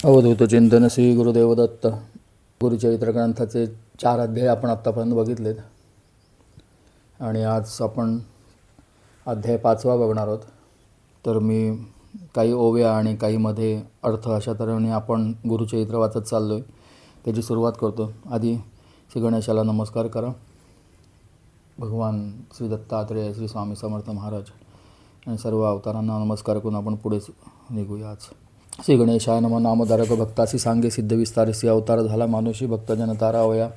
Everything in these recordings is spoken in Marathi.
अवधूत चिंतन श्री गुरुदेव दत्त. गुरुचरित्र ग्रंथाचे 4 अध्याय आपण आत्तापर्यंत बघितलेत आणि आज आपण अध्याय 5वा बघणार आहोत. तर मी काही ओव्या आणि काही मध्ये अर्थ अशा तऱ्हेने आपण गुरुचरित्र वाचत चाललो आहे. त्याची सुरुवात करतो. आधी श्री गणेशाला नमस्कार करा. भगवान श्री दत्तात्रेय, श्री स्वामी समर्थ महाराज आणि सर्व अवतारांना नमस्कार करून आपण पुढे निघूया. आज श्री गणेशाय नमः. नामधारक भक्तासी सांगे सिद्ध विस्तारसी अवतार झाला मानुषी भक्तजन तारावया.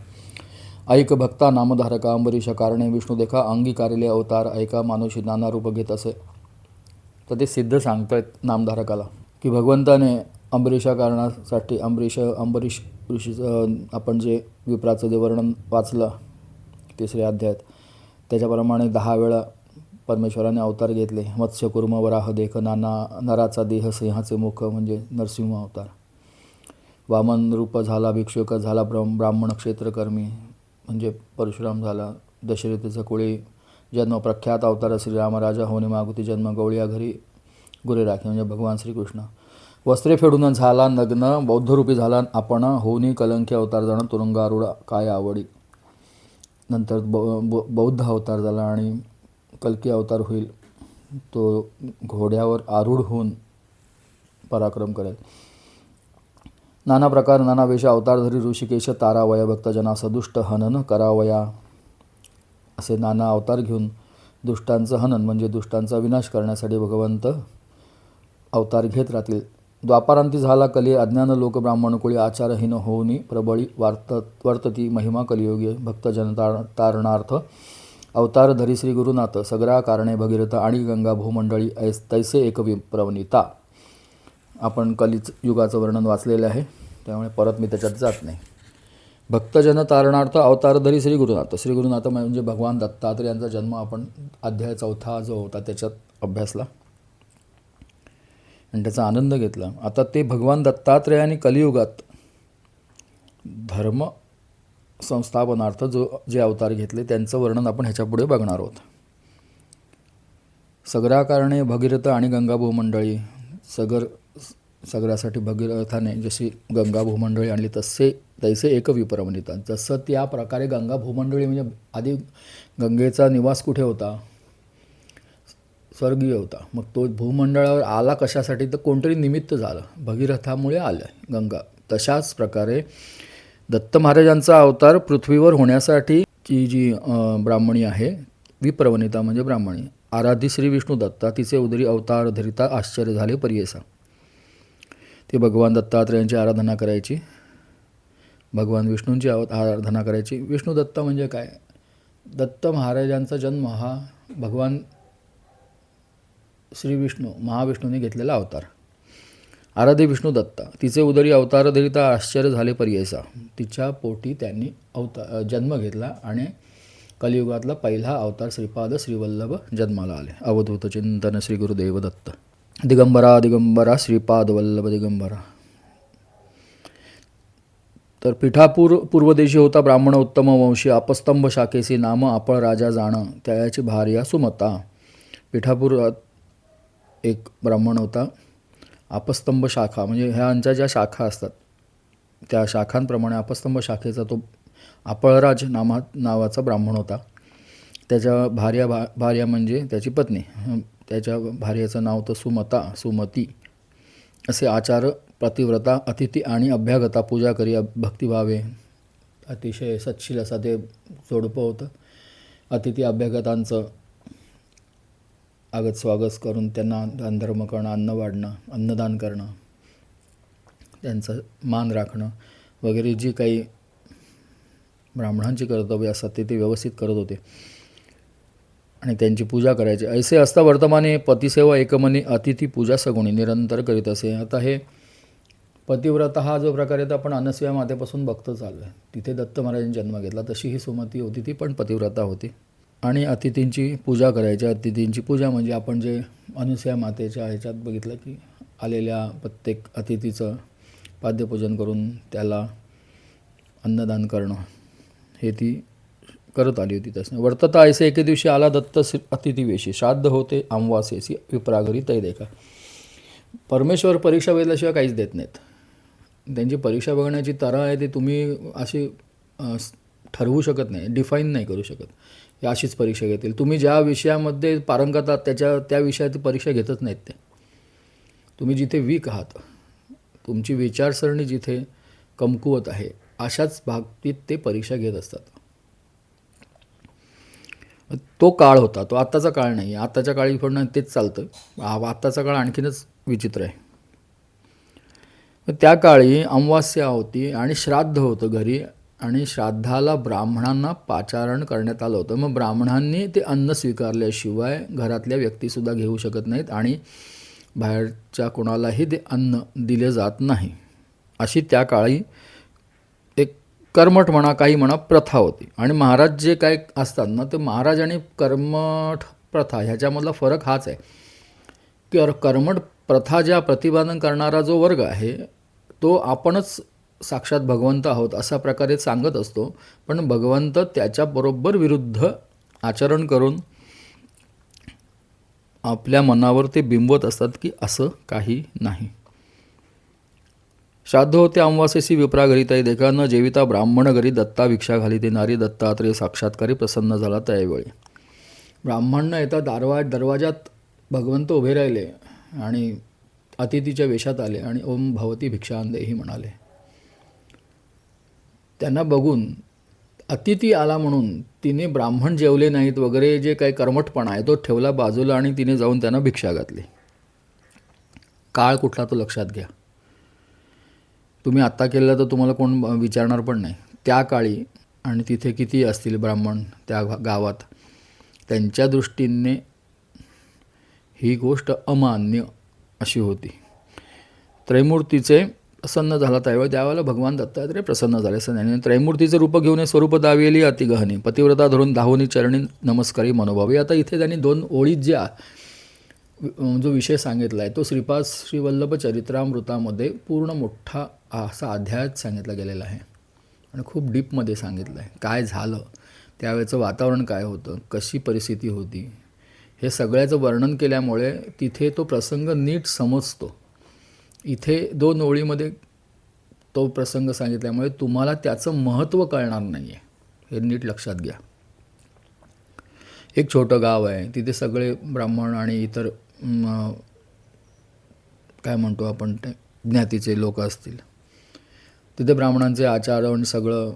ऐक भक्ता नामधारका अंबरीश कारणे विष्णू देखा अंगीकारिले अवतार ऐका मानुषी नाना रूप घेत असे. तर ते सिद्ध सांगतायत नामधारकाला की भगवंताने अंबरीशा कारणासाठी अंबरीश ऋषीचं आपण जे विप्राचं जे वर्णन वाचलं 3ऱ्या अध्यायात त्याच्याप्रमाणे 10 वेळा परमेश्वराने अवतार घेतले. मत्स्य कुर्म वराह देख नाना नराचा देह सिंहाचे मुख म्हणजे नरसिंह अवतार. वामन रूप झाला भिक्षुक झाला ब्राह्मण क्षेत्रकर्मी म्हणजे परशुराम झाला. दशरथीचा कुळी जन्म प्रख्यात अवतार श्रीराम राजा होणे मागुती जन्म गवळ्या घरी गुरे राखी म्हणजे भगवान श्रीकृष्ण. वस्त्रे फेडून झाला नग्न बौद्धरूपी झाला आपण होनी कलंकी अवतार जण तुरुंगारूढ काय आवडी. नंतर बौद्ध अवतार झाला आणि कल्की अवतार होईल. तो घोड्यावर आरूढ होऊन पराक्रम करेल. नाना प्रकार नाना वेश अवतारधरी ऋषिकेश तारावया भक्तजना सदुष्ट हनन करावया. असे नाना अवतार घेऊन दुष्टांचं हनन म्हणजे दुष्टांचा विनाश करण्यासाठी भगवंत अवतार घेत राहतील. द्वापारांती झाला कली अज्ञान लोक ब्राह्मण कुळी आचारहीन होऊनी प्रबळी वर्तती महिमा कलियोगी भक्तजन तारणार्थ अवतार धरी श्री गुरुनाथ सगळा कारणे भगीरथ आणि गंगा भूमंडळी तैसे एक विप्रवनिता. आपण कलिच युगाचं वर्णन वाचलेलं आहे त्यामुळे परत मी त्याच्यात जात नाही. भक्तजन तारणार्थ अवतार धरी श्री गुरुनाथ. श्री गुरुनाथ म्हणजे भगवान दत्तात्रेय यांचा जन्म आपण अध्याय 4 जो होता त्याच्यात अभ्यासला आणि त्याचा आनंद घेतला. आता ते भगवान दत्तात्रेयाने कलियुगात धर्म संस्थापनार्थ जे अवतार घेतले त्यांचं वर्णन आपण ह्याच्यापुढे बघणार आहोत. सगळ्या कारणे भगीरथ आणि गंगा भूमंडळी. सगळ्यासाठी भगीरथाने जशी गंगा भूमंडळी आणली तैसे एक विप्रवनिता. जसं त्या प्रकारे गंगा भूमंडळी म्हणजे आधी गंगेचा निवास कुठे होता, स्वर्गीय होता. मग तो भूमंडळावर आला कशासाठी तर कोणतरी निमित्त झालं, भगीरथामुळे आलं गंगा. तशाच प्रकारे दत्त महाराजांचा अवतार पृथ्वीवर होण्यासाठी जी ब्राह्मणी आहे विप्रवनिता म्हणजे ब्राह्मणी. आराधी श्री विष्णू दत्ता तिचे उदरी अवतार धरिता आश्चर्य झाले परियेसा. ती भगवान दत्तात्रेयांची आराधना करायची, भगवान विष्णूंची आराधना करायची. विष्णू दत्त म्हणजे काय, दत्त महाराजांचा जन्म हा भगवान श्री विष्णू महाविष्णूने घेतलेला अवतार. आराध्य विष्णू दत्ता तिचे उदरी अवतार धरिता आश्चर्य झाले परियेसा. तिच्या पोटी त्यांनी जन्म घेतला आणि कलियुगातला पहिला अवतार श्रीपाद श्रीवल्लभ जन्माला आले. अवधूत चिंतन श्री गुरुदेव दत्त. दिगंबरा दिगंबरा श्रीपाद वल्लभ दिगंबरा. तर पिठापूर पूर्वदेशी होता ब्राह्मण उत्तम वंशी अपस्तंभ शाखेसी नाम आपळ राजा जाण त्याची भार्या सुमता. पिठापूर एक ब्राह्मण होता. अपस्तंभ शाखा म्हणजे ह्यांच्या ज्या शाखा असतात त्या शाखांप्रमाणे अपस्तंभ शाखेचा तो आपळराज नावाचा ब्राह्मण होता. त्याच्या भार्या म्हणजे त्याची पत्नी. त्याच्या भार्याचं नाव तर सुमती असे. आचार प्रतिव्रता अतिथी आणि अभ्यागता पूजा करी भक्तिभावे. अतिशय सत्शील असा ते जोडपं होतं. अतिथी अभ्यागतांचं आगत स्वागत करून त्यांना दानधर्म करणं, अन्न वाढणं, अन्नदान करणं, त्यांचं मान राखणं वगैरे जी काही ब्राह्मणांची कर्तव्य असतात ते व्यवस्थित करत होते आणि त्यांची पूजा करायची. ऐसे असता वर्तमाने पतिसेवा एकमनी अतिथी पूजा सगुणी निरंतर करीत असे. आता हे पतिव्रता हा जो प्रकार आहे तर आपण अनसूया मातेपासून बघतो चाललो आहे. तिथे दत्त महाराजांनी जन्म घेतला तशी ही सुमती होती, ती पण पतिव्रता होती आणि अतिथींची पूजा करायची. अतिथींची पूजा म्हणजे आपण जे अनसूया मातेच्या ह्याच्यात बघितलं की आलेल्या प्रत्येक अतिथीचं पाद्यपूजन करून त्याला अन्नदान करणं हे ती करत आली होती. तसं वर्तता ऐसे एके दिवशी आला दत्त अतिथीवेशी श्राद्ध होते अमावास्येसी विप्राघरी तै देखा. परमेश्वर परीक्षा वेळेल्याशिवाय काहीच देत नाहीत. त्यांची परीक्षा बघण्याची तऱ्हा आहे ती तुम्ही अशी ठरवू शकत नाही, डिफाईन नाही करू शकत. ही अशीच परीक्षा घेतील. तुम्ही ज्या विषयामध्ये पारंगत आहात त्या विषयाची परीक्षा घेतच नाहीत ते. तुम्ही जिथे वीक आहात, तुमची विचारसरणी जिथे कमकुवत आहे, अशाच बाबतीत ते परीक्षा घेत असतात. तो काळ होता, तो आत्ताचा काळ नाही आहे. आत्ताच्या काळी पण तेच चालतं. आत्ताचा काळ आणखीनच विचित्र आहे. त्या काळी अमावास्या होती आणि श्राद्ध होतं घरी, आणि श्राद्धाला ब्राह्मणांना पाचारण करण्यात आलं होतं. मग ब्राह्मणांनी ते अन्न स्वीकारल्याशिवाय घरातल्या व्यक्तीसुद्धा घेऊ शकत नाहीत आणि बाहेरच्या कोणालाही ते अन्न दिले जात नाही. अशी त्या काळी एक कर्मठ म्हणा, काही म्हणा, प्रथा होती. आणि महाराज जे काय असतात ना, ते महाराज आणि कर्मठ प्रथा ह्याच्यामधला फरक हाच आहे की कर्मठ प्रथा ज्या प्रतिपादन करणारा जो वर्ग आहे तो आपणच साक्षात भगवंत आहोत अशा प्रकारे सांगत असतो, पण भगवंत त्याच्याबरोबर विरुद्ध आचरण करून आपल्या मनावर ते बिंबवत असतात की असं काही नाही. श्राद्ध होते अमावास्येसी विप्रा घरी तै देखा न जेविता ब्राह्मण घरी दत्ता भिक्षा घाली ते नारी दत्तात्रेय साक्षात्कारी प्रसन्न झाला त्यावेळी. ब्राह्मण न येता दरवाजात भगवंत उभे राहिले आणि अतिथीच्या वेशात आले आणि ओम भवती भिक्षां देही म्हणाले. त्यांना बघून अतिथी आला म्हणून तिने ब्राह्मण जेवले नाहीत वगैरे जे काही कर्मठपणा आहे तो ठेवला बाजूला आणि तिने जाऊन त्यांना भिक्षा घातली. काळ कुठला तो लक्षात घ्या. तुम्ही आत्ता केलेलं तर तुम्हाला कोण विचारणार पण नाही. त्या काळी आणि तिथे किती असतील ब्राह्मण त्या गावात, त्यांच्या दृष्टीने ही गोष्ट अमान्य अशी होती. त्रैमूर्तीचे प्रसन्न झाला त्यावेळेला भगवान दत्तात्रेय प्रसन्न झाले. असं त्रैमूर्तीचे रूप घेऊन स्वरूप दाविली अतिगहनी पतिव्रता धरून धावनी चरणी नमस्कारी मनोभावी. आता इथे त्यांनी 2 ओळीत जो विषय सांगितला आहे तो श्रीपाद श्रीवल्लभ चरित्रामृतामध्ये पूर्ण मोठा असा अध्यायात सांगितला गेलेला आहे आणि खूप डीपमध्ये सांगितलं आहे. काय झालं, त्यावेळेचं वातावरण काय होतं, कशी परिस्थिती होती, हे सगळ्याचं वर्णन केल्यामुळे तिथे तो प्रसंग नीट समजतो. इथे 2 ओळीमध्ये तो प्रसंग सांगितल्यामुळे तुम्हाला त्याचं महत्त्व कळणार नाही आहे, हे नीट लक्षात घ्या. एक छोटं गाव आहे, तिथे सगळे ब्राह्मण आणि इतर काय म्हणतो आपण ते ज्ञातीचे लोक असतील. तिथे ब्राह्मणांचे आचरण सगळं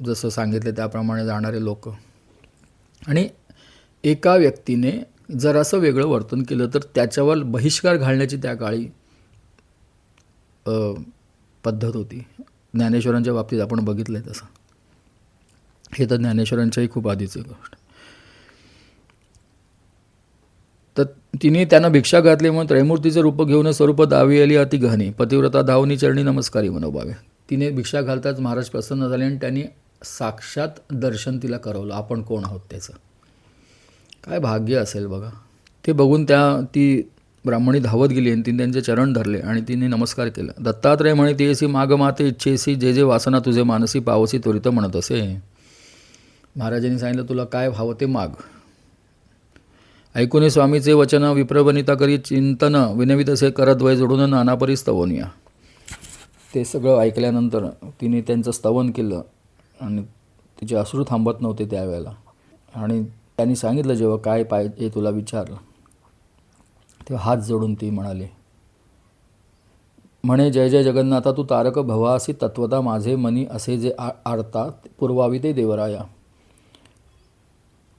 जसं सांगितलं त्याप्रमाणे जाणारे लोक. आणि एका व्यक्तीने जरासं वेगळं वर्तन केलं तर त्याच्यावर बहिष्कार घालण्याची त्या काळी पद्धत होती. ज्ञानेश्वरांच्या बाबतीत आपण बघितलं आहे तसं. हे तर ज्ञानेश्वरांच्याही खूप आधीची गोष्ट. तर तिने त्यांना भिक्षा घातली म्हणून त्रैमूर्तीचे रूप घेऊन स्वरूप दावी आली अति गहनी पतिव्रता धावनी चरणी नमस्कारी मनोभावे. तिने भिक्षा घालताच महाराज प्रसन्न झाले आणि त्यांनी साक्षात दर्शन तिला करवलं. आपण कोण आहोत त्याचं काय भाग्य असेल बघा. ते बघून ती ब्राह्मणी धावत गेली आणि तिने त्यांचे चरण धरले आणि तिने नमस्कार केला. दत्तात्रेय म्हणे तेसी माग माते इच्छेसी जे जे वासना तुझे मानसी पावसी त्वरित म्हणत असे. महाराजांनी सांगितलं तुला काय भावं ते माग. ऐकून स्वामीचे वचन विप्रवनिता करी चिंतन विनवित असे करत वय जोडून नानापरी स्तवनिया. ते सगळं ऐकल्यानंतर तिने त्यांचं स्तवन केलं आणि तिचे अश्रू थांबत नव्हते त्यावेळेला. आणि त्यांनी सांगितलं जेव्हा काय पाहिजे तुला विचारलं तेव्हा हात जोडून ती म्हणे जय जय जगन्नाथा तू तारक भवासी तत्वता माझे मनी असे जे आरता पुरवावी ते देवराया.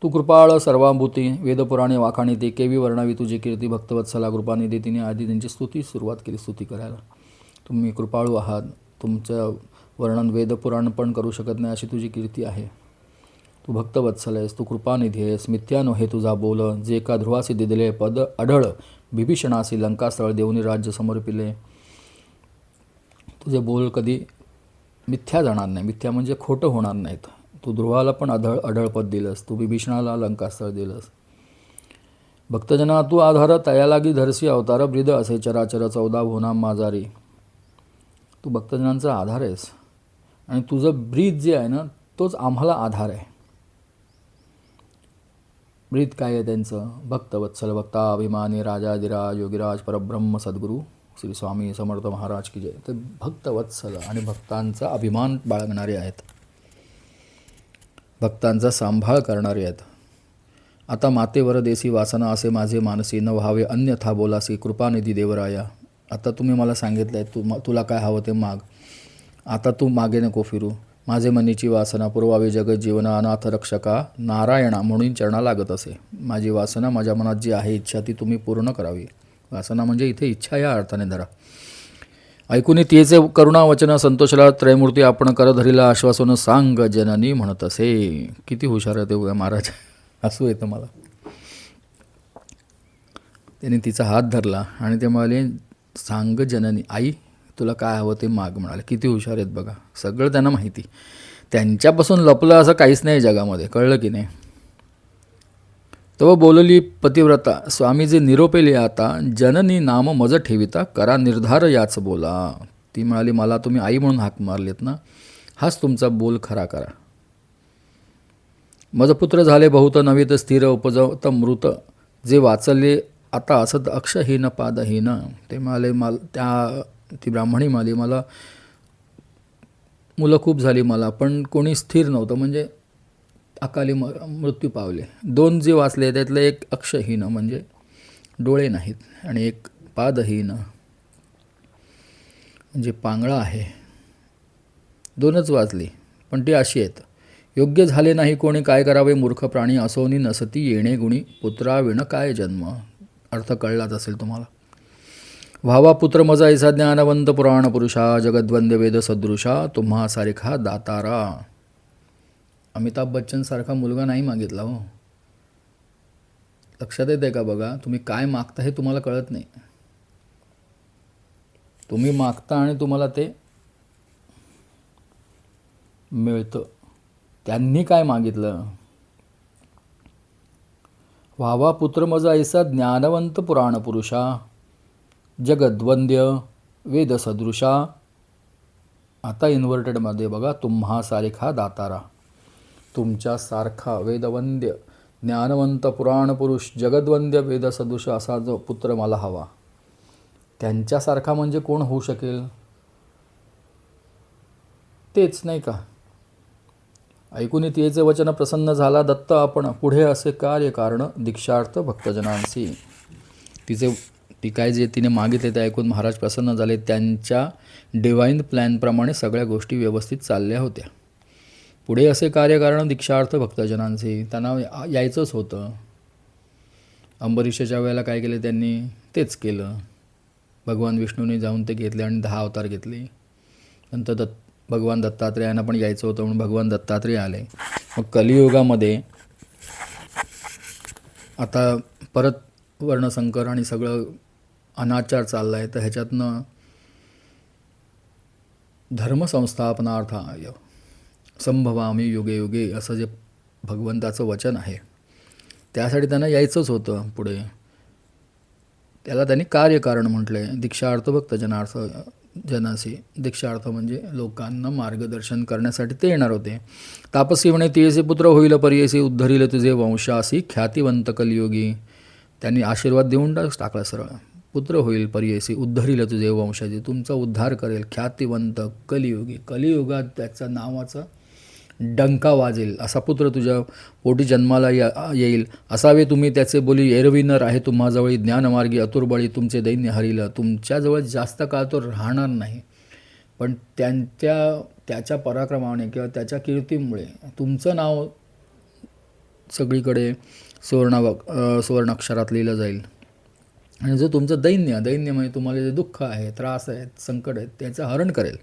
तू कृपाळ सर्वांभूती वेदपुराणे वाखाणी ते केवी वर्णावी तुझी कीर्ती भक्तवत्सला कृपानिधी. तिने आधी त्यांची सुरुवात केली स्तुती करायला. तुम्ही कृपाळू आहात, तुमचं वर्णन वेदपुराण पण करू शकत नाही अशी तुझी कीर्ती आहे. तू भक्तवत्सल आहेस, तू कृपानिधी आहेस, मिथ्या नव्हे तुझा बोल. जे का ध्रुवासी दिले पद अढळ बिभीषणासी लंकास्थळ देऊनी राज्य समर्पिले. तुझे बोल कधी मिथ्या जाणार नाही, मिथ्या म्हणजे खोटं होणार नाहीत. तू ध्रुवाला पण अढळ पद दिलंस, तू बिभीषणाला लंकास्थळ दिलंस. भक्तजना तू आधार तया लागी धरसी अवतार ब्रिद असे चराचर 14 भुवना माजारी. तू भक्तजनांचा आधार आहेस आणि तुझं ब्रीद जे आहे ना तोच आम्हाला आधार आहे. ब्रीद काय आहे त्यांचं? भक्तवत्सल भक्ताभिमानी राजाधिराज योगीराज परब्रह्म सद्गुरू श्री स्वामी समर्थ महाराज की जय. ते भक्तवत्सल आणि भक्तांचा अभिमान बाळगणारे आहेत, भक्तांचा सांभाळ करणारे आहेत. आता मातेवर देसी वासना असे माझे मानसी, न व्हावे अन्यथा बोलासी कृपानिधी देवराया. आता तुम्ही मला सांगितलं आहे तुला काय हवं ते माग. आता तू मागे नको फिरू. माझे मनीची वासना पुरवावी जगत जीवना अनाथ रक्षका नारायणा म्हणून चरणा लागत असे. माझी वासना, माझ्या मनात जी आहे इच्छा ती तुम्ही पूर्ण करावी. वासना म्हणजे इथे इच्छा या अर्थाने धरा. ऐकून तिचे करुणा वचन संतोषला त्रयमूर्ती आपण कर धरीला आश्वासन सांग जननी म्हणत असे. किती हुशार आहे ते बघा महाराज, हसू येतं मला. त्याने तिचा हात धरला आणि ते म्हणाले सांग जननी, आई तुला काय हवं ते माग म्हणाले. किती हुशार आहेत बघा, सगळं त्यांना माहिती. त्यांच्यापासून लपलं असं काहीच नाही जगामध्ये, कळलं की नाही. तो बोलली पतिव्रता स्वामीजी निरोपेले आता जननी नाम मज ठेविता करा निर्धार याच बोला. ती म्हणाली मला तुम्ही आई म्हणून हाक मारलेत ना, हाच तुमचा बोल खरा करा. मज पुत्र झाले बहुत नवीत स्थिर उपजत मृत जे वाचले आता असत अक्षहीन पादहीन. ते म्हणाले ती ब्राह्मणी म्हणाली मला मुलं खूप झाली मला, पण कोणी स्थिर नव्हतं, म्हणजे अकाली मृत्यू पावले. 2 जे वाचले त्यातलं एक अक्षहीन म्हणजे डोळे नाहीत, आणि एक पादहीन म्हणजे पांगळा आहे. 2च वाचली, पण ती अशी आहेत. योग्य झाले नाही कोणी काय करावे मूर्ख प्राणी असोनी नसती येणे गुणी पुत्राविण काय जन्म. अर्थ कळलाच असेल तुम्हाला. व्हावा पुत्र मजा ऐसा ज्ञानवंत पुराण पुरुषा जगद्वंद्य वेद सदृशा तुम्हा सारखा दातारा. अमिताभ बच्चन सारखा मुलगा नाही मागितला हो. लक्षात येते का बघा, तुम्ही काय मागता हे तुम्हाला कळत नाही. तुम्ही मागता आणि तुम्हाला ते मिळतं. त्यांनी काय मागितलं. व्हावा पुत्र मज ऐसा ज्ञानवंत पुराण पुरुषा जगद्वंद्य वेद सदृशा. आता इन्व्हर्टेडमध्ये बघा, तुम्हा सारखा दातारा. तुमच्यासारखा वेदवंद्य ज्ञानवंत पुराण पुरुष जगद्वंद्य वेद सदृश असा जो पुत्र मला हवा. त्यांच्यासारखा म्हणजे कोण होऊ शकेल. तेच नाही का. ऐकून तिचे वचन प्रसन्न झाला दत्त आपण पुढे असे कार्य कारण दीक्षार्थ भक्तजनांसी. ती काय जे तिने मागितले ते ऐकून महाराज प्रसन्न झाले. त्यांच्या डिवाईन प्लॅनप्रमाणे सगळ्या गोष्टी व्यवस्थित चालल्या होत्या. पुढे असे कार्य कारण दीक्षार्थ भक्तजनांसी. त्यांना यायचंच होतं. अंबरीषाच्या वेळेला काय केलं त्यांनी, तेच केलं. भगवान विष्णूने जाऊन ते घेतले आणि 10 अवतार घेतले. नंतर भगवान दत्तात्रेयांना पण यायचं होतं म्हणून भगवान दत्तात्रेय आले. मग कलियुगामध्ये आता परत वर्णसंकर आणि सगळं अनाचार चालला आहे, तर ह्याच्यातनं धर्मसंस्थापनार्थाय संभवामी युगे युगे असं जे भगवंताचं वचन आहे, त्यासाठी त्यांना यायचंच होतं पुढे. त्याला त्यांनी कार्यकारण म्हटलं आहे. दीक्षार्थ भक्तजनार्थ जनासी. दीक्षार्थ म्हणजे लोकांना मार्गदर्शन करण्यासाठी ते येणार होते. तापसी म्हणे तियसे पुत्र होईल परियसी उद्धरील तुझे वंशासी ख्यातिवंत कलियुगी. त्यांनी आशीर्वाद देऊन टाकला सरळ. पुत्र होईल परियसी उद्धरील तुझे वंशाची, तुमचा उद्धार करेल. ख्यातिवंत कलियुगी, कलियुगात त्याच्या नावाचा डंका वाजेल असा पुत्र तुझ्या पोटी जन्माला येईल. असावे तुम्ही त्याचे बोली एरविनर आहे तुम्हाजवळी ज्ञानमार्गी अतुर्बळी तुमचे दैन्य हरिलं. तुमच्याजवळ जास्त काळ तो राहणार नाही, पण त्याच्या पराक्रमाने किंवा त्याच्या कीर्तीमुळे तुमचं नाव सगळीकडे सुवर्ण अक्षरात लिहिलं जाईल. आणि जो तुमचं दैन्य म्हणजे तुम्हाला जे दुःख आहे, त्रास आहेत, संकट आहेत, त्याचं हरण करेल.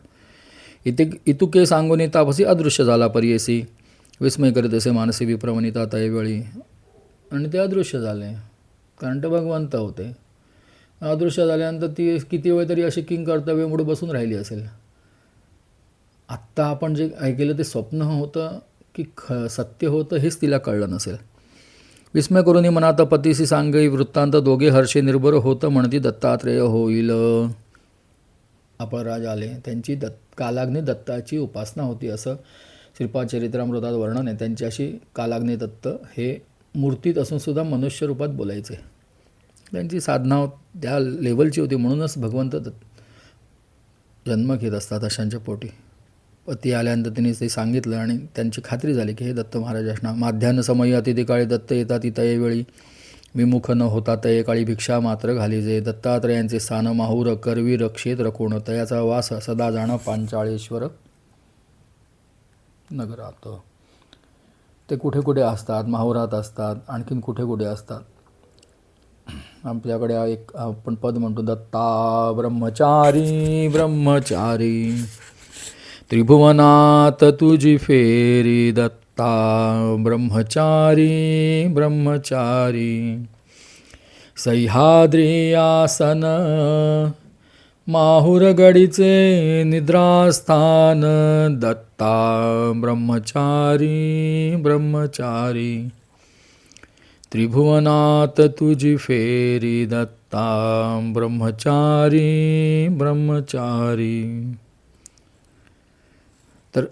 इतुके सांगून तापसी अदृश्य झाला परियसी. विस्मय करीत असे मानसी विप्रवनिता त्यावेळी. आणि ते अदृश्य झाले, कारण ते भगवंत होते. अदृश्य झाल्यानंतर ती किती वेळ तरी अशी कर्तव्य मूड बसून राहिली असेल. आत्ता आपण जे ऐकलं ते स्वप्न होतं की सत्य होतं हेच तिला कळलं नसेल. विस्मय करून मनात पतीसी सांगई वृत्तांत दोघे हर्षे निर्भर होतं म्हणती दत्तात्रेय होईल. अपराज आले. त्यांची कालाग्नी दत्ताची उपासना होती असं श्रीपाद चरित्रामृतात वर्णन आहे. त्यांची अशी कालाग्नी दत्त हे मूर्तीत असून सुद्धा मनुष्य रूपात बोलायचे. त्यांची साधना त्या लेवलची होती, म्हणूनच भगवंत जन्म घेत असतात अशांच्या पोटी. पती आल्यानंतर त्यांनी ते सांगितलं आणि त्यांची खात्री झाली की हे दत्त महाराजांना माध्यान्ह समयी अतिथी काळी दत्त येतात इतये वेळी विमुख न होता तये काळी भिक्षा मात्र घालीजे. दत्तात्रयांचे स्थान माहूर करवीर क्षेत्र कोण तयाचा वास सदा जाण पांचाळेश्वर नगरात. ते कुठे कुठे असतात, माहुरात असतात, आणखीन कुठे कुठे असतात. आपल्याकडे एक आपण पद म्हणतो, दत्ता ब्रह्मचारी ब्रह्मचारी त्रिभुवनात तुझी फेरी. दत्ता ब्रह्मचारी ब्रह्मचारी सह्याद्री आसन माहुरगडीचे निद्रास्थान. दत्ता ब्रह्मचारी ब्रह्मचारी त्रिभुवनात तुझी फेरी. दत्ता ब्रह्मचारी ब्रह्मचारी. तर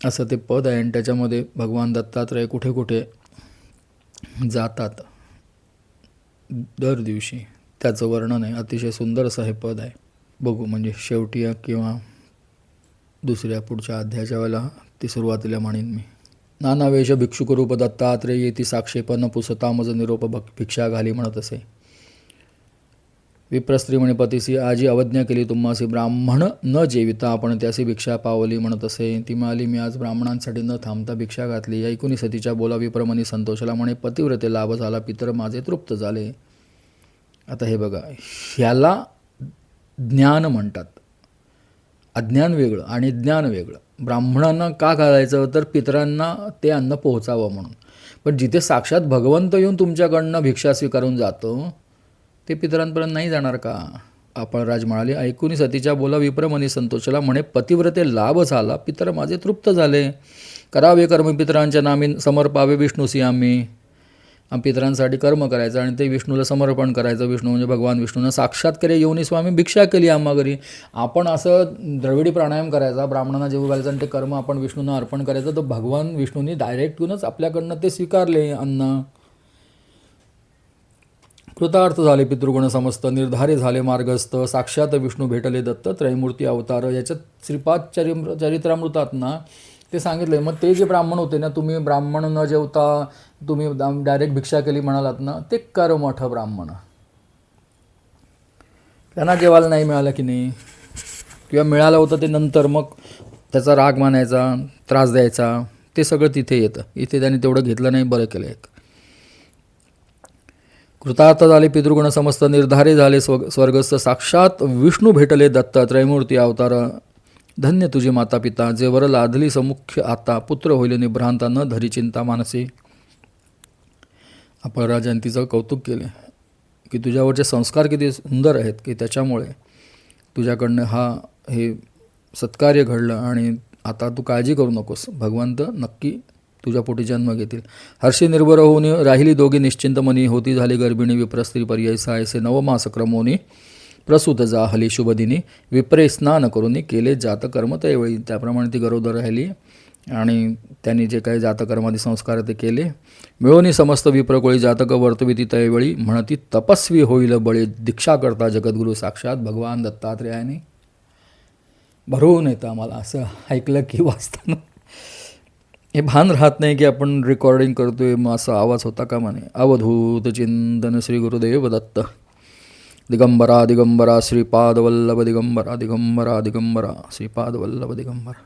असं ते पद आहे आणि त्याच्यामध्ये भगवान दत्तात्रय कुठे कुठे जातात दर दिवशी त्याचं वर्णन आहे. अतिशय सुंदर असं हे पद आहे. बघू म्हणजे शेवटी किंवा दुसऱ्या पुढच्या अध्यायाच्या वेळेला ती सुरुवातीला म्हणेन मी. नानावेश भिक्षुकरूप दत्तात्रेय येती साक्षेपन पुसता मज निरोप भिक्षा घाली म्हणत असे. विप्रस्त्री म्हणे पतीसी आजी अवज्ञा केली तुम्हासी ब्राह्मण न जेविता आपण त्यासी भिक्षा पावली म्हणत असे. ती म्हणाली मी आज ब्राह्मणांसाठी न थांबता भिक्षा घातली. ऐकून सतीच्या बोला विप्रमनी संतोषला म्हणे पतिव्रते लाभ झाला पितर माझे तृप्त झाले. आता हे बघा, ह्याला ज्ञान म्हणतात. अज्ञान वेगळं आणि ज्ञान वेगळं. ब्राह्मणांना का घालायचं तर पितरांना ते अन्न पोहोचावं म्हणून. पण जिथे साक्षात भगवंत येऊन तुमच्याकडनं भिक्षा स्वीकारून जातो ते पितरांपर्यंत नाही जाणार का. आपण राज म्हणाले ऐकून सतीच्या बोला विप्रमनी संतोषला म्हणे पतिव्रते लाभ झाला पितर माझे तृप्त झाले. करावे कर्म पितरांच्या नामी समर्पावे विष्णूसी आम्ही. पितरांसाठी कर्म करायचं आणि ते विष्णूला समर्पण करायचं. विष्णू म्हणजे भगवान विष्णूनं साक्षात करे येऊनी स्वामी भिक्षा केली आम्हा घरी. आपण असं द्रविडी प्राणायाम करायचा, ब्राह्मणांना जेवू घालायचं आणि ते कर्म आपण विष्णूंना अर्पण करायचं. तर भगवान विष्णूंनी डायरेक्ट येऊनच आपल्याकडनं ते स्वीकारले अन्न. कृतार्थ झाले पितृगुण समस्त निर्धारे झाले मार्गस्थ. साक्षात विष्णू भेटले दत्त त्रयमूर्ती अवतार. याच्यात श्रीपाद चरित्रामृतात ना ते सांगितलं. मग ते जे ब्राह्मण होते ना, तुम्ही ब्राह्मण न जेवता तुम्ही डायरेक्ट भिक्षा केली म्हणालात ना, ते कर्मठ ब्राह्मण. त्यांना जेवायला नाही मिळालं की नाही, किंवा मिळालं होतं ते नंतर मग त्याचा राग मानायचा, त्रास द्यायचा, ते सगळं तिथे येतं. इथे त्यांनी तेवढं घेतलं नाही, बरं केलं. एक कृतार्थ झाले पितृगुण समस्त निर्धारे झाले स्वर्गस्थ. साक्षात विष्णू भेटले दत्त त्रयमूर्ती अवतार. धन्य तुझी माता पिता जे वर लादली समुख्य आता. पुत्र होईल निभ्रांता न धरी चिंता मानसी. आपण राजयंतीचं कौतुक केले की तुझ्यावरचे संस्कार किती सुंदर आहेत की त्याच्यामुळे तुझ्याकडनं हे सत्कार्य घडलं आणि आता तू काळजी करू नकोस, भगवंत नक्की तुझ्या पोटी जन्म घेतील. हर्षी निर्भर होऊन राहिली दोघी निश्चिंत मनी. होती झाली गर्भिणी विप्रस्त्री पर्यायसा ऐसे नवमास क्रमोनी. प्रसूत जा हली शुभदिनी विप्रे स्नान करून केले जातकर्म त्यावेळी. त्याप्रमाणे ती गरोदर राहिली आणि त्यांनी जे काही जातकर्मादी संस्कार ते केले. मिळवणी समस्त विप्रकोळी जातक वर्तविती त्यावेळी. म्हणती तपस्वी होईल बळी दीक्षा करता जगद्गुरू साक्षात भगवान दत्तात्रेयाने. भरवून येतं आम्हाला असं ऐकलं की वाचताना हे भान राहत नाही की आपण रेकॉर्डिंग करतोय मग असा आवाज होता का म्हणे. अवधूत चिंतन श्री गुरुदेव दत्त. दिगंबरा दिगंबरा श्रीपाद वल्लभ दिगंबरा दिगंबरा दिगंबरा श्रीपाद वल्लभ दिगंबरा.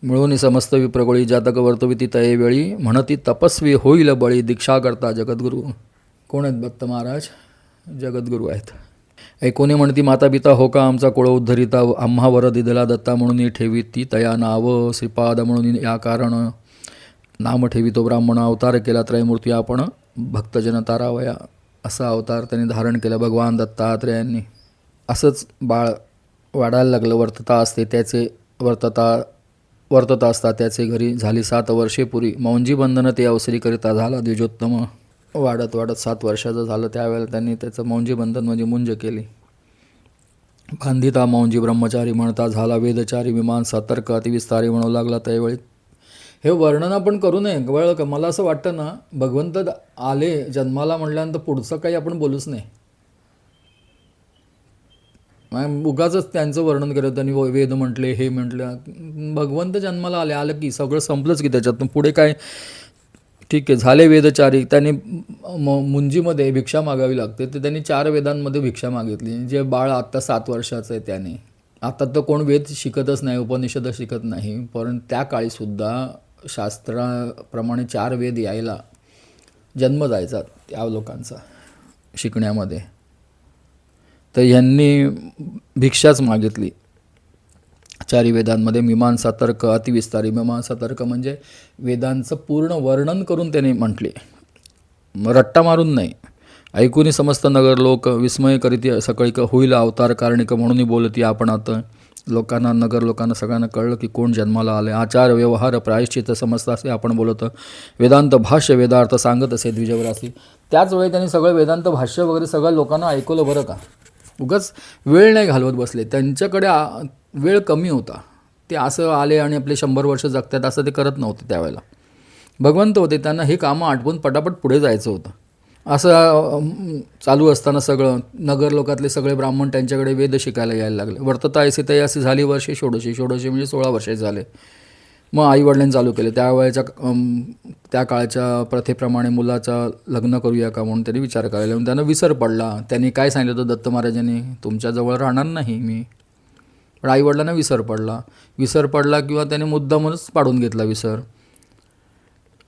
मिळून समस्त विप्रगोळी जातक वर्तविती तयेवेळी. म्हणती तपस्वी होईल बळी दीक्षा करता जगद्गुरू. कोण आहेत दत्त महाराज? जगद्गुरू आहेत. ऐकोनी म्हणती माता पिता हो का आमचा कुळ उद्धरिता. आम्हा वर दिदला दत्ता म्हणून ठेविती तया नाव. श्रीपाद म्हणून या कारण नाम ठेवितो ब्राह्मण. अवतार केला त्रयमूर्ती आपण भक्तजन तारावया. असा अवतार त्यांनी धारण केला भगवान दत्तात्रेयांनी. असंच बाळ वाढायला लागलं. वर्तता असते त्याचे वर्तता असता त्याचे घरी. झाली 7 वर्षे पुरी. मौंजी बंधन ते अवसरीकरिता झाला द्विजोत्तम. वाढत वाढत 7 वर्षाचं झालं त्यावेळेला त्यांनी त्याचं मौंजी बंधन म्हणजे मुंज केली. बांधिता मौंजी ब्रह्मचारी म्हणता झाला वेदचारी. विमान सतर्क अतिविस्तारी म्हणू लागला त्यावेळी. हे वर्णन आपण करू नये. कळलं का? मला असं वाटतं ना भगवंत आले जन्माला म्हटल्यानंतर पुढचं काही आपण बोलूच नाही. उगाचच त्यांचं वर्णन करत त्यांनी वेद म्हटले, हे म्हटलं. भगवंत जन्माला आलं की सगळं संपलंच की त्याच्यातून पुढे काय. ठीक आहे, झाले वेदचारी. त्यांनी मुंजीमध्ये भिक्षा मागावी लागते, तर त्यांनी 4 वेदांमध्ये भिक्षा मागितली. जे बाळ आत्ता 7 वर्षाचं आहे त्याने, आता तर कोण वेद शिकतच नाही, उपनिषद शिकत नाही, पण त्या काळीसुद्धा शास्त्राप्रमाणे 4 वेद यायला जन्म जायचा त्या लोकांचा शिकण्यामध्ये. तर ह्यांनी भिक्षाच मागितली. 4 वेदांमध्ये मीमांसा तर्क, अतिविस्तारी. मीमांसा तर्क म्हणजे वेदांचं पूर्ण वर्णन करून त्याने म्हटले, रट्टा मारून नाही. ऐकून समस्त नगर लोक विस्मय करीत सकळीक, होईल अवतार कारणिक म्हणून बोलती आपण. आता लोकांना, नगर लोकांना सगळ्यांना कळलं की कोण जन्माला आले. आचार व्यवहार प्रायश्चित समस्त असे आपण बोलत. वेदांत भाष्य वेदार्थ सांगत असे द्विजवरासी. त्याच वेळी त्यांनी सगळं वेदांत भाष्य वगैरे सगळं लोकांना ऐकवलं बरं का. उगाच वेळ नाही घालवत बसले. त्यांच्याकडे वेळ कमी होता. ते असं आले आणि आपले 100 वर्ष जगतात असं ते करत नव्हते. त्यावेळेला भगवंत होते, त्यांना हे कामं आटपून पटापट पुढे जायचं होतं. असं चालू असताना सगळं नगर लोकातले सगळे ब्राह्मण त्यांच्याकडे वेद शिकायला यायला लागले. वर्तता ऐसे तयासी अशी झाली वर्षे 16 म्हणजे 16 वर्षे झाले. मग आईवडिलांनी चालू केले. त्या काळच्या प्रथेप्रमाणे मुलाचं लग्न करूया का म्हणून त्यांनी विचार करायला. म्हणून त्यांना विसर पडला. त्यांनी काय सांगितलं होतं दत्त महाराजांनी, तुमच्याजवळ राहणार नाही मी. पण आईवडिलांना विसर पडला किंवा त्याने मुद्दामच पाडून घेतला विसर.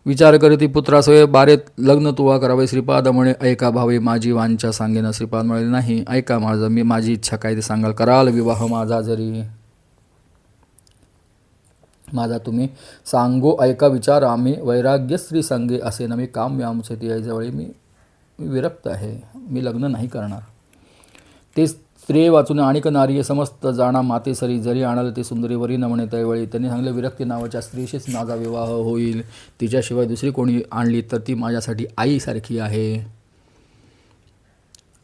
विचार करीती पुत्रासोय बारेत लग्न तुवा करावे. श्रीपाद म्हणे ऐका भावे माझी वांछा सांगेन. श्रीपाद म्हणाले नाही, ऐका माझं, मी माझी इच्छा काय ते सांगाल. कराल विवाह माझा जरी, माझा तुम्ही सांगो ऐका विचार. आम्ही वैराग्य स्त्री संगे असे ना. मी काम आमचे ती जवळ मी विरक्त आहे, मी लग्न नाही करणार. ते स्त्री वाचून आणिक नारी समस्त जाणा माते सरी, जरी आणाल ते सुंदरी वरी न म्हणे. त्यावेळी त्यांनी सांगले विरक्ती नावाच्या स्त्रीशीच माझा विवाह होईल. तिच्याशिवाय दुसरी कोणी आणली तर ती माझ्यासाठी आईसारखी आहे.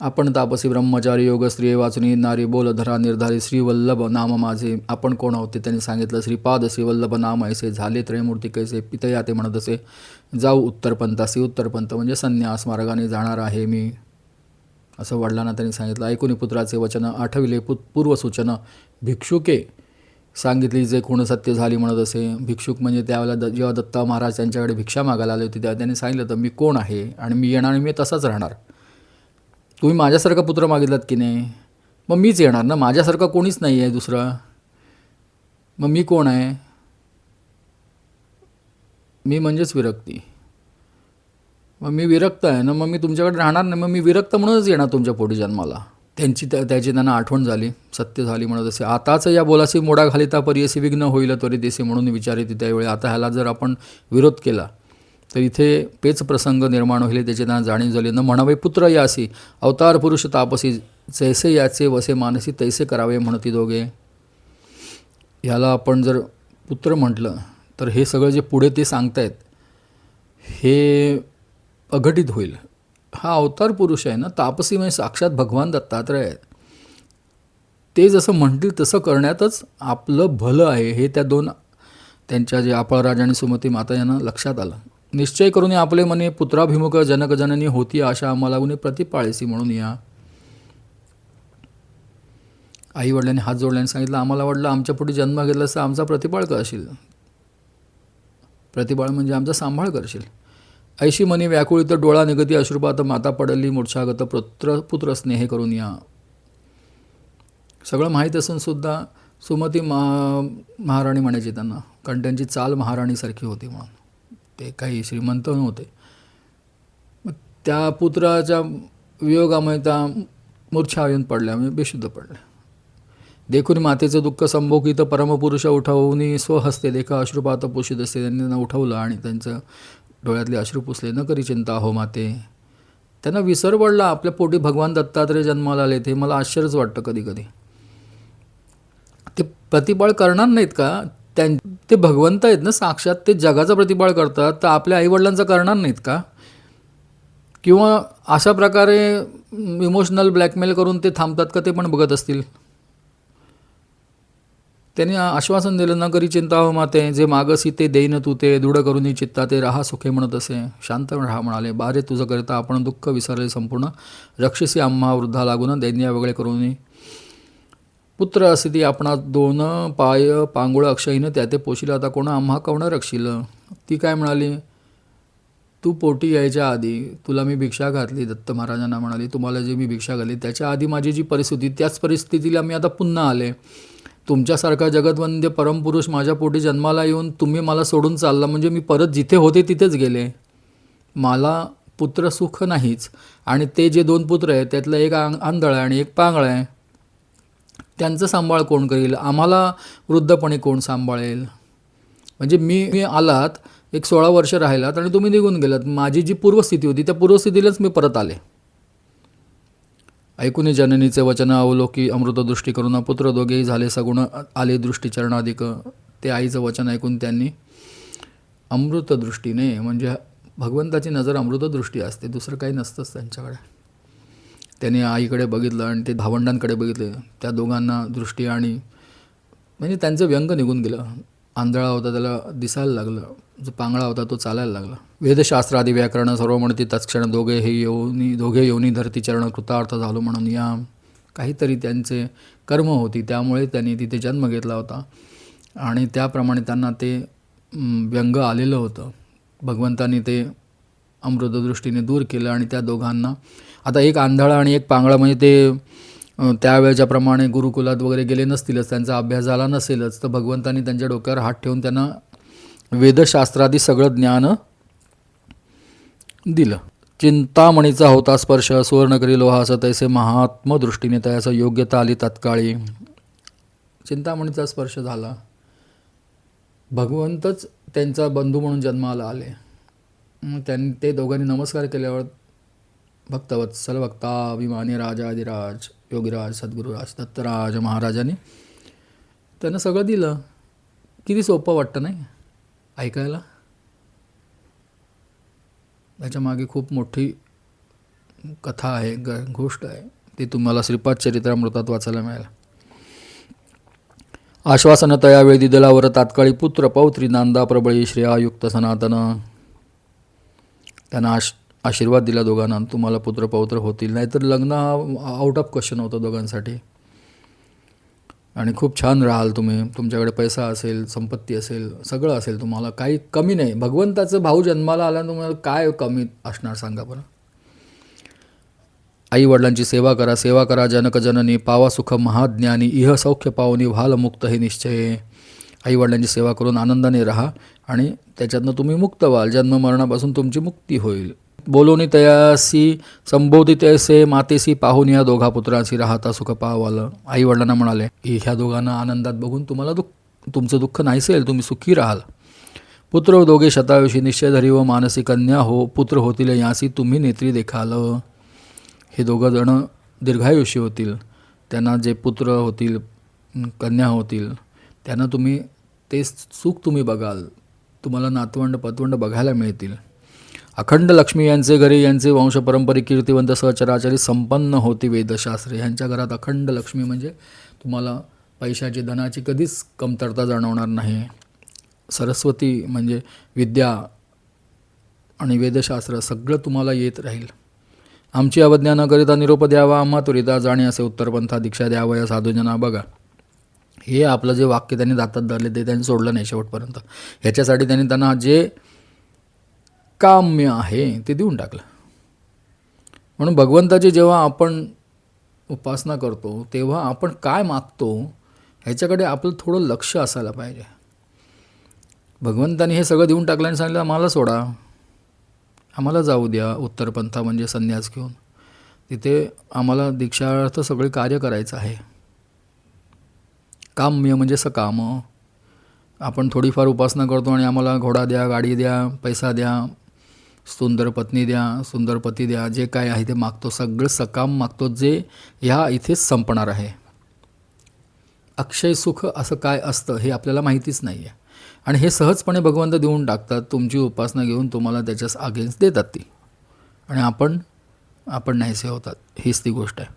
आपण तापसी ब्रह्मचारी योग स्त्रिये वाचुनी नारी बोल धरा निर्धारी. श्रीवल्लभ नाम माझे. आपण कोण होते त्यांनी सांगितलं. श्रीपाद श्रीवल्लभ नाम ऐसे झाले त्रयमूर्ती कैसे. पितया ते म्हणत असे जाऊ उत्तरपंथासी. उत्तरपंथ म्हणजे संन्यास मार्गाने जाणार आहे मी, असं वडिलांना त्यांनी सांगितलं. ऐकून पुत्राचे वचन आठविले पूर्वसूचना. भिक्षुके सांगितली जे कोण सत्य झाली म्हणत असे. भिक्षुक म्हणजे त्यावेळेला जेव्हा दत्ता महाराज त्यांच्याकडे भिक्षा मागायला आले होते तेव्हा त्यांनी सांगितलं तर मी कोण आहे आणि मी येणार आणि मी तसाच राहणार. तुम्ही माझ्यासारखा पुत्र मागितलात की नाही, मग मीच येणार ना. माझ्यासारखा कोणीच नाही आहे दुसरा, मग मी कोण आहे. मी म्हणजेच विरक्ती. मग मी विरक्त आहे ना, मग मी तुमच्याकडे राहणार नाही. मग मी विरक्त म्हणूनच येणार तुमच्या पोटी जन्माला. त्याची त्यांना आठवण झाली. सत्य झाली म्हणत असे. आताच या बोलासी मोडा घालिता परियसी विघ्न होईल त्वरित देसी म्हणून विचारित. त्यावेळी आता ह्याला जर आपण विरोध केला तर इथे पेच प्रसंग निर्माण होईल. त्याची त्यांना जाणीव झाली. न म्हणावे पुत्र यासी अवतार पुरुष तापसी, जैसे याचे वसे मानसी तैसे करावे म्हणती दोघे. ह्याला आपण जर पुत्र म्हटलं तर हे सगळं जे पुढे ते सांगतायत हे अघटित होईल. हा अवतार पुरुष आहे ना, तापसी म्हणजे साक्षात भगवान दत्तात्रय आहेत. ते जसं म्हणतील तसं करण्यातच आपलं भलं आहे हे त्या दोन त्यांच्या जे आपळराज आणि सुमती माता यांना लक्षात आलं. निश्चय करून आपले मने पुत्राभिमुख जनक जननी होती आशा आम्हाला उन्हे प्रतिपाळीसी म्हणून या. आई वडिलांनी हात जोडल्याने सांगितलं आम्हाला वडलं आमच्या पोटी जन्म घेतला असता आमचा प्रतिपाळ करशील. प्रतिपाळ म्हणजे आमचा सांभाळ करशील. ऐशी मनी व्याकुळित डोळा निगती अश्रुपात माता पडली मूर्छागत पुत्र स्नेह करून या. सगळं माहीत असून सुद्धा सुमती महाराणी म्हणायची त्यांना, कारण त्यांची चाल महाराणीसारखी होती म्हणून. ते काही श्रीमंत नव्हते. मग त्या पुत्राच्या वियोगामुळे त्या मूर्छा येऊन पडल्या, म्हणजे बेशुद्ध पडल्या. देखून मातेचं दुःख संभोगित परमपुरुष उठवून स्वहस्ते देखा अश्रुपात पोषित असते. त्यांनी त्यांना उठवलं आणि त्यांचं डोळ्यातले अश्रू पुसले. न करी चिंता हो माते. त्यांना विसर पडला आपल्या पोटी भगवान दत्तात्रय जन्माला आले. ते मला आश्चर्यच वाटतं कधी कधी. ते प्रतिपाळ करणार नाहीत का? ते भगवंत आहेत ना साक्षात, ते जगाचा प्रतिपाळ करतात, तर आपल्या आईवडिलांचा करणार नाहीत का? किंवा अशा प्रकारे इमोशनल ब्लॅकमेल करून ते थांबतात का ते पण बघत असतील. त्यांनी आश्वासन दिलं न करी चिंता हो माते, जे मागसी ते देईन तू ते, दृढ करून चित्ता ते राहा सुखे म्हणत असे. शांत राहा म्हणाले. बारे तुझं करता आपण दुःख विसरले संपूर्ण, रक्षसी आम्हा वृद्धा लागून दैन्या वेगळे करून पुत्र असे ती आपणा दोन पाय पांगुळ अक्षयीनं त्या ते पोशिल आता कोण आम्हा कवणं रक्षील. ती काय म्हणाली, तू पोटी यायच्या आधी तुला मी भिक्षा घातली. दत्त महाराजांना म्हणाली, तुम्हाला जी मी भिक्षा घातली त्याच्या आधी माझी जी परिस्थिती, त्याच परिस्थितीला मी आता पुन्हा आले. तुमच्यासारखा जगतवंद्य परमपुरुष माझ्या पोटी जन्माला येऊन तुम्ही मला सोडून चालला म्हणजे मी परत जिथे होते तिथेच गेले. मला पुत्र सुख नाहीच. आणि ते जे 2 पुत्र आहेत त्यातलं एक आंधळा आहे आणि एक पांगळा आहे. त्यांचं सांभाळ कोण करील? आम्हाला वृद्धपणे कोण सांभाळेल? म्हणजे मी आलात, एक 16 वर्ष राहिलात आणि तुम्ही निघून गेलात. माझी जी पूर्वस्थिती होती त्या पूर्वस्थितीलाच मी परत आले. ऐकून जननीचे वचन अवलोकी अमृतदृष्टी करून पुत्र दोघेही झाले सगुण आले दृष्टीचरणाधिक. ते आईचं वचन ऐकून त्यांनी अमृतदृष्टीने, म्हणजे भगवंताची नजर अमृतदृष्टी असते, दुसरं काही नसतंच त्यांच्याकडे. त्याने आईकडे बघितलं आणि ते भावंडांकडे बघितले. त्या दोघांना दृष्टी आणि म्हणजे त्यांचं व्यंग निघून गेलं. आंधळा होता त्याला दिसायला लागलं, जो पांगळा होता तो चालायला लागला. वेदशास्त्रादी व्याकरण सर्व म्हणती तत्क्षण दोघे योनी धरती चरण कृतार्थ झालो म्हणून. या काहीतरी त्यांचे कर्म होती त्यामुळे त्यांनी तिथे जन्म घेतला होता आणि त्याप्रमाणे त्यांना ते व्यंग आलेलं होतं. भगवंतांनी ते अमृतदृष्टीने दूर केलं आणि त्या दोघांना आता एक आंधळा आणि एक पांगळा म्हणजे ते त्यावेळच्याप्रमाणे गुरुकुलात वगैरे गेले नसतीलच, त्यांचा अभ्यास झाला नसेलच, तर भगवंतांनी त्यांच्या डोक्यावर हात ठेवून त्यांना वेदशास्त्रादी सगळं ज्ञान दिलं. चिंतामणीचा होता स्पर्श सुवर्णकरी लोहास तैसे महात्मदृष्टीने तयास योग्यता आली तत्काळी. चिंतामणीचा स्पर्श झाला. भगवंतच त्यांचा बंधू म्हणून जन्माला आले. त्यांनी ते दोघांनी नमस्कार केल्यावर भक्तवत्सल भक्ताभिमानी राजाधिराज योगीराज सद्गुरुराज दत्तराज महाराजांनी त्यांना सगळं दिलं. किती सोपं वाटतं नाही ऐकायला? त्याच्या मागे खूप मोठी कथा आहे, गोष्ट आहे. ती तुम्हाला श्रीपाद चरित्रामृतात वाचायला मिळेल. आश्वासन तया वेळी दिदलावर तात्काळी पुत्र पौत्री नांदा प्रबळी श्रेयायुक्त सनातन. त्यांना आशीर्वाद दिला दोघांना, तुम्हाला पुत्र पौत्र होतील. नाहीतर लग्न आउट ऑफ क्वेश्चन होतं दोघांसाठी. आणि खूप छान राहाल तुम्ही, तुमच्याकडे पैसा असेल, संपत्ती असेल, सगळं असेल, तुम्हाला काही कमी नाही. भगवंताचं भाऊ जन्माला आला, तुम्हाला काय कमी असणार सांगा बरं. आई वडिलांची सेवा करा जनक जननी पावा सुख महाज्ञानी इह सौख्य पावनी व्हाल मुक्त हे निश्चय. आई वडिलांची सेवा करून आनंदाने राहा आणि त्याच्यातनं तुम्ही मुक्त व्हाल. जन्म मरणापासून तुमची मुक्ती होईल. बोलोनी तयासी संबोधित तैसे मातेसी पाहून या दोघा पुत्रांशी राहता सुख पावाल. आई वडिलांना म्हणाले की ह्या दोघांना आनंदात बघून तुम्हाला तुमचं दुःख नाहीसेल, तुम्ही सुखी राहाल. पुत्र दोघे शतायुषी निश्चय धरी व मानसी कन्या हो पुत्र होतील यासी तुम्ही नेत्री देखाल. हे दोघं जण दीर्घायुषी होतील. त्यांना जे पुत्र होतील, कन्या होतील, त्यांना तुम्ही ते सुख तुम्ही बघाल. तुम्हाला नातवंड पतवंड बघायला मिळतील. अखंड लक्ष्मी यांचे घरी यांचे वंश परंपरे कीर्तिवंत सहचराचरी संपन्न होती वेदशास्त्रे. यांच्या घरात अखंड लक्ष्मी म्हणजे तुम्हाला पैशाची धनाची कधीच कमतरता जाणवणार नाही. सरस्वती म्हणजे विद्या आणि वेदशास्त्र सगळं तुम्हाला येत राहील. आमची अवज्ञा न करिता निरोप द्यावा आम्हा त्वरिता जाणे असे उत्तरपंथा दीक्षा द्यावा या साधूजना. बघा हे आपलं जे वाक्य त्यांनी दातात धरले ते त्यांनी सोडलं नाही शेवटपर्यंत. ह्याच्यासाठी त्यांना जे काम्य आहे ते देऊन टाकलं. म्हणून भगवंताची जेव्हा आपण उपासना करतो तेव्हा आपण काय मागतो ह्याच्याकडे आपलं थोडं लक्ष असायला पाहिजे. भगवंतानी हे सगळं देऊन टाकलं आणि सांगितलं आम्हाला सोडा, आम्हाला जाऊ द्या उत्तरपंथा म्हणजे संन्यास घेऊन. तिथे आम्हाला दीक्षार्थ सगळे कार्य करायचं आहे. काम्य म्हणजे सकाम. आपण थोडीफार उपासना करतो आणि आम्हाला घोडा द्या, गाडी द्या, पैसा द्या, सुंदर पत्नी द्या, सुंदर पती द्या, जे काय आहे ते मागतो. सगळं सकाम मागतो जे ह्या इथेच संपणार आहे. अक्षय सुख असं काय असतं हे आपल्याला माहितीच नाही आहे. आणि हे सहजपणे भगवंत देऊन टाकतात. तुमची उपासना घेऊन तुम्हाला त्याच्यास अगेन्स्ट देतात ती. आणि आपण नाहीसे होतात. हीच ती गोष्ट आहे.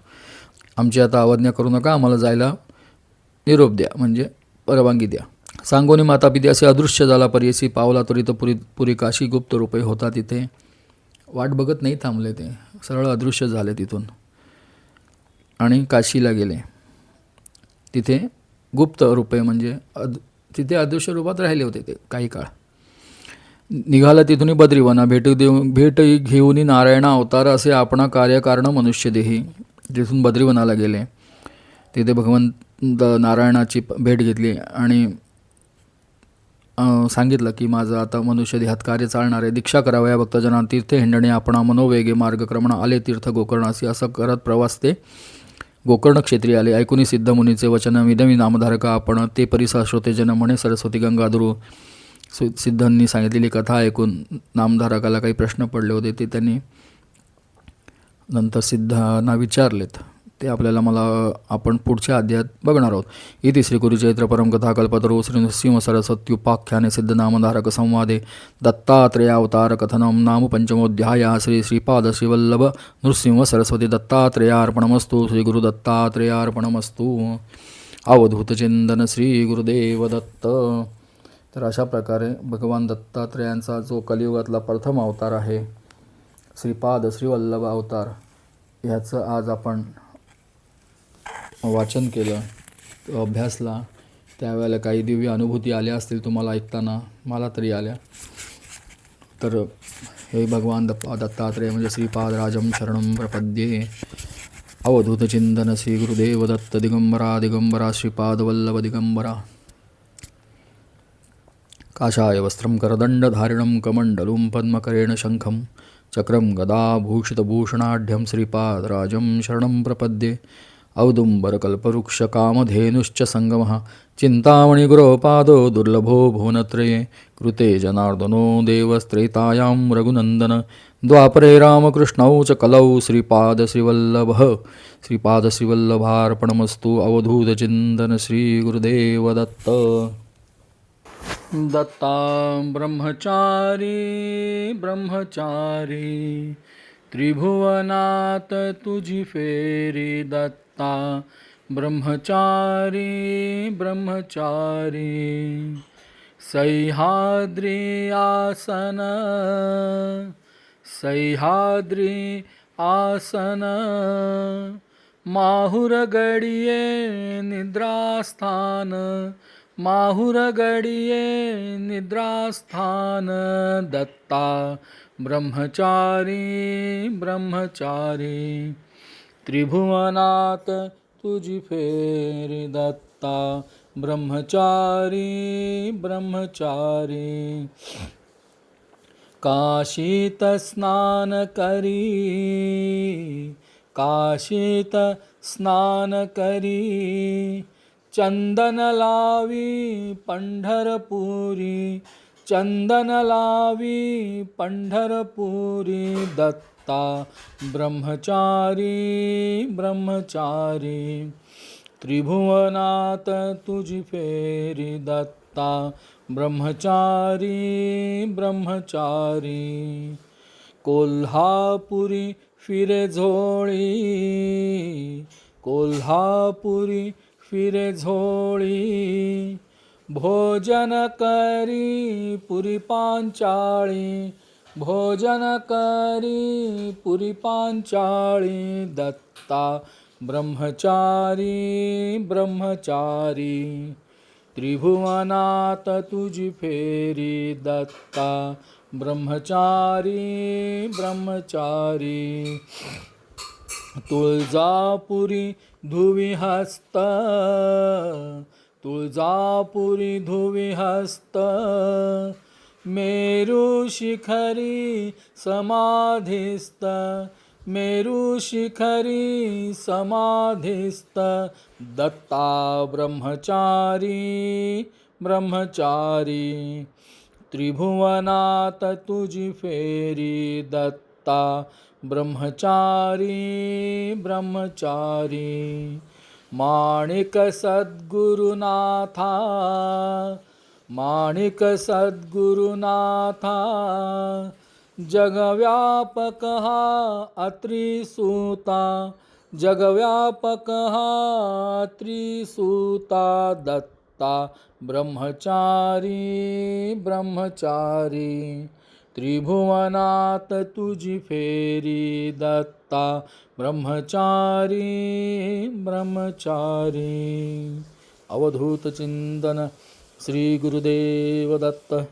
आमची आता अवज्ञा करू नका, आम्हाला जायला निरोप द्या म्हणजे परवानगी द्या. सांगोनी माता पिती असे अदृश्य झाला पर्यसी पावला त्वरित पुरी काशी गुप्त रूपे होता. तिथे वाट बघत नाही थांबले, ते सरळ अदृश्य झाले तिथून आणि काशीला गेले. तिथे गुप्त रूपे म्हणजे तिथे अदृश्य रूपात राहिले होते ते काही काळ. निघाला तिथून बद्रीवना भेट घेऊन नारायण अवतार असे आपणा कार्यकारण मनुष्य देही. तिथून बद्रीवनाला गेले. तिथे भगवंत नारायणाची भेट घेतली आणि सांगितलं की माझं आता मनुष्य देहात कार्य चालणार आहे. दीक्षा करावया भक्तजना तीर्थे हिंडणे आपणा मनोवेगे मार्गक्रमण आले तीर्थ गोकर्णासी. असं करत प्रवास ते गोकर्ण क्षेत्री आले. ऐकुनी सिद्ध मुनीचे वचन विदमी नामधारक आपण ते परिसा श्रोते जन म्हणे सरस्वती गंगाधरू. सिद्धांनी सांगितलेली कथा ऐकून नामधारकाला काही प्रश्न पडले होते ते त्यांनी नंतर सिद्धांना विचारलेत. ते आपल्याला आपण पुढच्या अध्यायात बघणार आहोत. इति श्री गुरुचरित्र परमकथा कल्पतरू श्री नृसिंह सरस्वत्युपाख्याने सिद्धनामधारक संवादे दत्तात्रेयावतार कथनम नाम पंचमोध्याय. श्री श्रीपाद श्रीवल्लभ नृसिंह सरस्वती दत्तात्रेयार्पणमस्तु. श्री गुरु दत्तात्रेयार्पणमस्तु. अवधूतचिंतन श्री गुरुदेव दत्त. तर अशा प्रकारे भगवान दत्तात्रेयांचा जो कलियुगातला प्रथम अवतार आहे श्रीपाद श्रीवल्लभ अवतार, ह्याचं आज आपण वाचन केलं, अभ्यासला. त्यावेळेला काही दिव्य अनुभूती आल्या असतील तुम्हाला ऐकताना, मला तरी आल्या. तर हे भगवान दत्तात्रेय म्हणजे श्रीपादराजं शरणं प्रपद्ये. अवधूतचिंतन श्री गुरुदेव दत्त. दिगंबरा दिगंबरा श्रीपादवल्लभ दिगंबरा. काषाय वस्त्रं करदण्डधारिणं कमण्डलुं पद्मकरेण शङ्खं चक्रं गदाभूषितभूषणाढ्यं श्रीपादराजं शरणं प्रपद्ये. औदुम्बरकल्पवृक्षकामधेनुश्च सङ्गमः चिन्तामणिगुरोपादो दुर्लभो भुवनत्रये. कृते जनार्दनो देवस्त्रेतायां रघुनन्दन द्वापरे रामकृष्णौ च कलौ श्रीपादश्रीवल्लभः. श्रीपादश्रीवल्लभार्पणमस्तु. अवधूतचिन्तन श्रीगुरुदेवदत्त. दत्ता ब्रह्मचारी ब्रह्मचारी त्रिभुवनात तुझी फेरी. दत्ता ब्रह्मचारी ब्रह्मचारी सह्याद्री आसन सह्याद्री आसन माहुरगडिये निद्रास्थान माहुरगडिये निद्रास्थान. दत्ता ब्रह्मचारी ब्रह्मचारी त्रिभुवनात तुझी फेरी. दत्ता ब्रह्मचारी ब्रह्मचारी काशीत स्नान करी काशीत स्नान करी चंदन लावी पंढरपुरी चंदन लावी पंढरपुरी. दत्ता ब्रह्मचारी ब्रह्मचारी त्रिभुवनात तुझी फेरी. दत्ता ब्रह्मचारी ब्रह्मचारी कोल्हापुरी फिरे झोळी कोल्हापुरी फिरे झोळी. भोजन करी पुरी पांचाळी भोजन करी पुरी पांचाळी. दत्ता ब्रह्मचारी ब्रह्मचारी त्रिभुवनात तुझी फेरी. दत्ता ब्रह्मचारी ब्रह्मचारी तुळजापुरी धुवी हस्त तुळजापुरी धुवी हस्त मेरू शिखरी समाधिस्त मेरू शिखरी समाधिस्त. दत्ता ब्रह्मचारी ब्रह्मचारी त्रिभुवनात तुझी फेरी. दत्ता ब्रह्मचारी ब्रह्मचारी माणिक सद्गुरुनाथा माणिक सद्गुरुनाथा जगव्यापक हा अत्रिसूता जगव्यापक हा अत्रिसूता. दत्ता ब्रह्मचारी ब्रह्मचारी त्रिभुवनात तुझी फेरी दत्ता ब्रह्मचारी ब्रह्मचारी. अवधूत चिंतन श्री गुरुदेव दत्त.